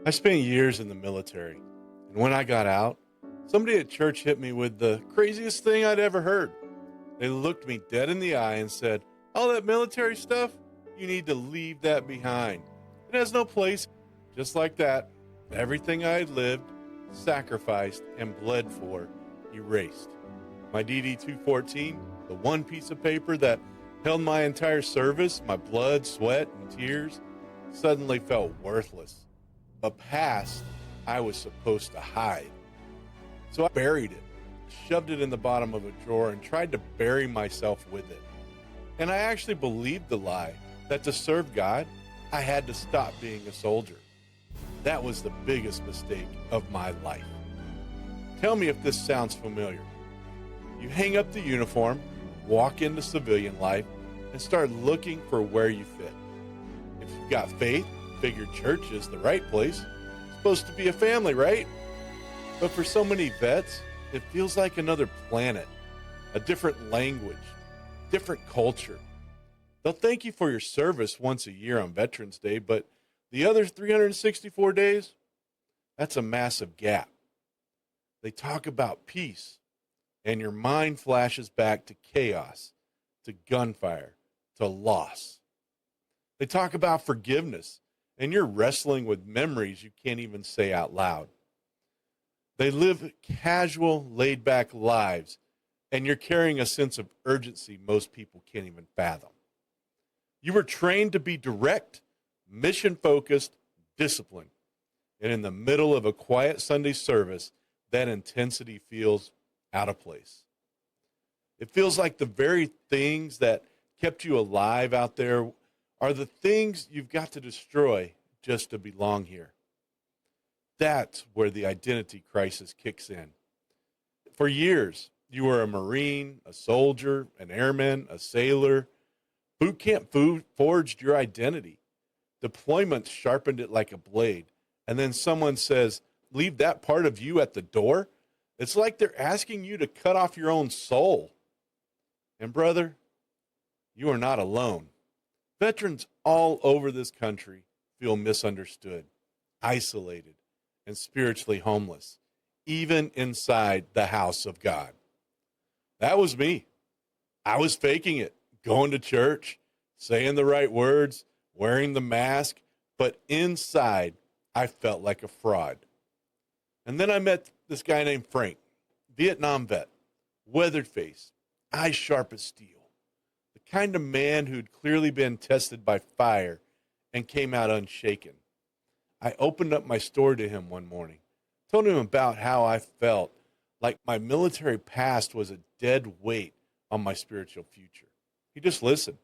I spent years in the military, and when I got out, somebody at church hit me with the craziest thing I'd ever heard. They looked me dead in the eye and said, "All that military stuff, you need to leave that behind. It has no place." Just like that, everything I had lived, sacrificed, and bled for, erased. My DD 214, the one piece of paper that held my entire service, my blood, sweat, and tears, suddenly felt worthless. A past I was supposed to hide. So I buried it, shoved it in the bottom of a drawer, and tried to bury myself with it. And I actually believed the lie that to serve God, I had to stop being a soldier. That was the biggest mistake of my life. Tell me if this sounds familiar. You hang up the uniform, walk into civilian life, and start looking for where you fit. If you've got faith, figure church is the right place. It's supposed to be a family, right? But for so many vets, it feels like another planet, a different language, different culture. They'll thank you for your service once a year on Veterans Day, but the other 364 days, that's a massive gap. They talk about peace, and your mind flashes back to chaos, to gunfire, to loss. They talk about forgiveness, and you're wrestling with memories you can't even say out loud. They live casual, laid-back lives, and you're carrying a sense of urgency most people can't even fathom. You were trained to be direct, mission-focused, disciplined. And in the middle of a quiet Sunday service, that intensity feels out of place. It feels like the very things that kept you alive out there are the things you've got to destroy just to belong here. That's where the identity crisis kicks in. For years, you were a Marine, a soldier, an airman, a sailor. Boot camp forged your identity. Deployments sharpened it like a blade. And then someone says, leave that part of you at the door. It's like they're asking you to cut off your own soul. And brother, you are not alone. Veterans all over this country feel misunderstood, isolated, and spiritually homeless, even inside the house of God. That was me. I was faking it, going to church, saying the right words, wearing the mask, but inside, I felt like a fraud. And then I met this guy named Frank, Vietnam vet, weathered face, eyes sharp as steel, the kind of man who'd clearly been tested by fire and came out unshaken. I opened up my story to him one morning, told him about how I felt like my military past was a dead weight on my spiritual future. He just listened.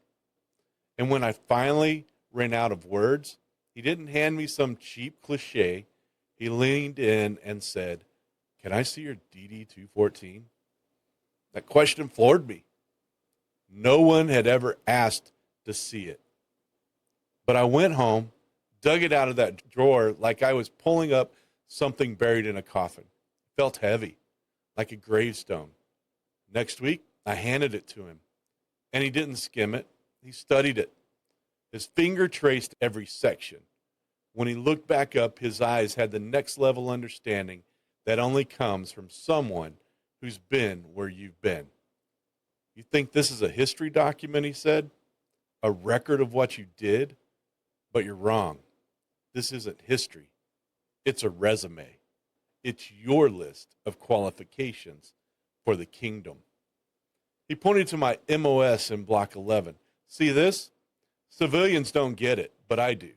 And when I finally ran out of words, he didn't hand me some cheap cliche. He leaned in and said, "Can I see your DD 214? That question floored me. No one had ever asked to see it. But I went home, dug it out of that drawer like I was pulling up something buried in a coffin. It felt heavy, like a gravestone. Next week, I handed it to him, and he didn't skim it. He studied it. His finger traced every section. When he looked back up, his eyes had the next level understanding that only comes from someone who's been where you've been. You think this is a history document, he said, a record of what you did? But you're wrong. This isn't history. It's a resume. It's your list of qualifications for the kingdom. He pointed to my MOS in Block 11. See this? Civilians don't get it, but I do.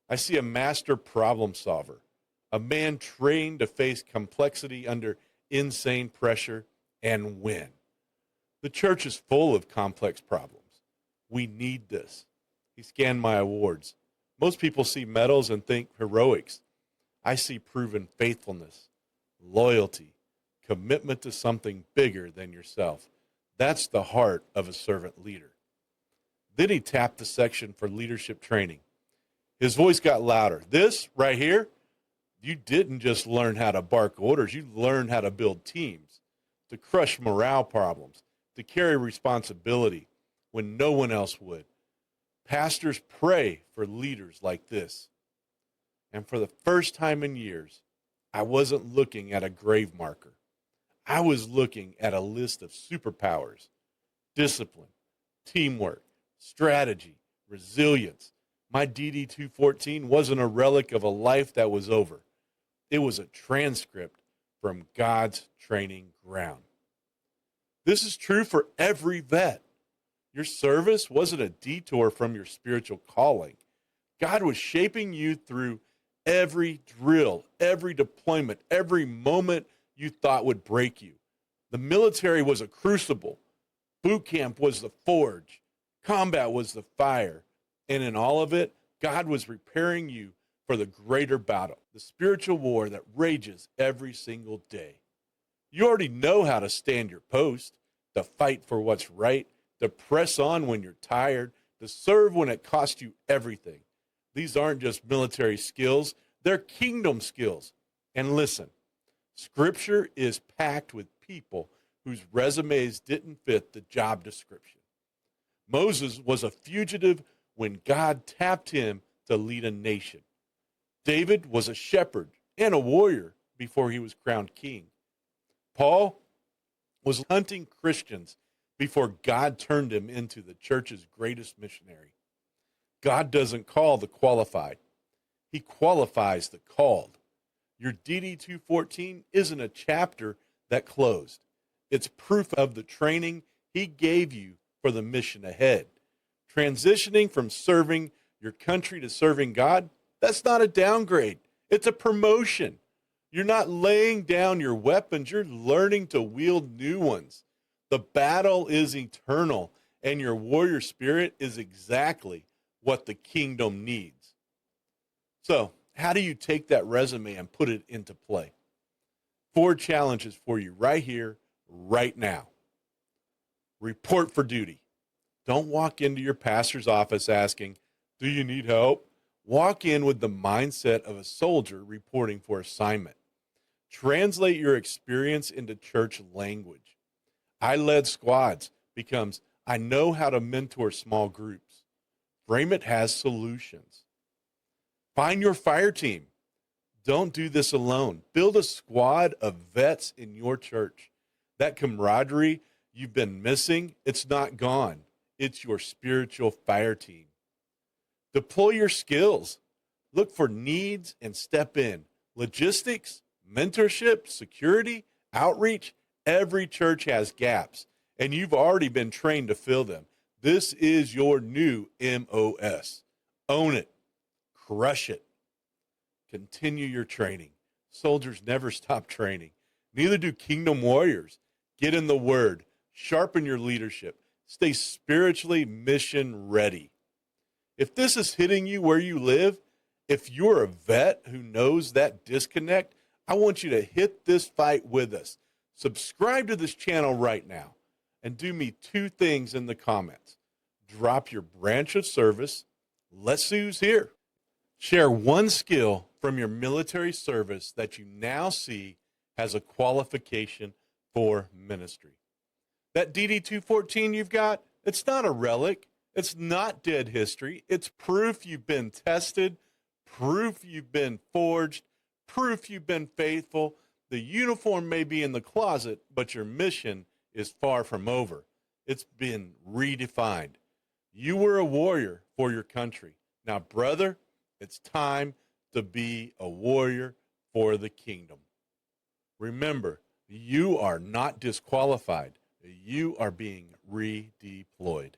I see a master problem solver, a man trained to face complexity under insane pressure and win. The church is full of complex problems. We need this. He scanned my awards. Most people see medals and think heroics. I see proven faithfulness, loyalty, commitment to something bigger than yourself. That's the heart of a servant leader. Then he tapped the section for leadership training. His voice got louder. This right here, you didn't just learn how to bark orders. You learned how to build teams, to crush morale problems, to carry responsibility when no one else would. Pastors pray for leaders like this. And for the first time in years, I wasn't looking at a grave marker. I was looking at a list of superpowers: discipline, teamwork, strategy, resilience. My DD 214 wasn't a relic of a life that was over. It was a transcript from God's training ground. This is true for every vet. Your service wasn't a detour from your spiritual calling. God was shaping you through every drill, every deployment, every moment you thought would break you. The military was a crucible. Boot camp was the forge. Combat was the fire. And in all of it, God was preparing you for the greater battle, the spiritual war that rages every single day. You already know how to stand your post, to fight for what's right, to press on when you're tired, to serve when it costs you everything. These aren't just military skills, they're kingdom skills. And listen, Scripture is packed with people whose resumes didn't fit the job description. Moses was a fugitive when God tapped him to lead a nation. David was a shepherd and a warrior before he was crowned king. Paul was hunting Christians before God turned him into the church's greatest missionary. God doesn't call the qualified. He qualifies the called. Your DD 214 isn't a chapter that closed. It's proof of the training he gave you for the mission ahead. Transitioning from serving your country to serving God, that's not a downgrade. It's a promotion. You're not laying down your weapons. You're learning to wield new ones. The battle is eternal, and your warrior spirit is exactly what the kingdom needs. So, how do you take that resume and put it into play? 4 challenges for you right here, right now. Report for duty. Don't walk into your pastor's office asking, "Do you need help?" Walk in with the mindset of a soldier reporting for assignment. Translate your experience into church language. I led squads becomes I know how to mentor small groups. Frame it has solutions. Find your fire team. Don't do this alone. Build a squad of vets in your church. That camaraderie you've been missing, it's not gone. It's your spiritual fire team. Deploy your skills. Look for needs and step in. Logistics, mentorship, security, outreach. Every church has gaps, and you've already been trained to fill them. This is your new MOS. Own it. Crush it. Continue your training. Soldiers never stop training. Neither do kingdom warriors. Get in the word. Sharpen your leadership. Stay spiritually mission ready. If this is hitting you where you live, if you're a vet who knows that disconnect, I want you to hit this fight with us. Subscribe to this channel right now and do me 2 things in the comments. Drop your branch of service. Let's see who's here. Share 1 skill from your military service that you now see has a qualification for ministry. That DD 214 you've got, it's not a relic. It's not dead history. It's proof you've been tested, proof you've been forged, proof you've been faithful. The uniform may be in the closet, but your mission is far from over. It's been redefined. You were a warrior for your country. Now, brother, it's time to be a warrior for the kingdom. Remember, you are not disqualified. You are being redeployed.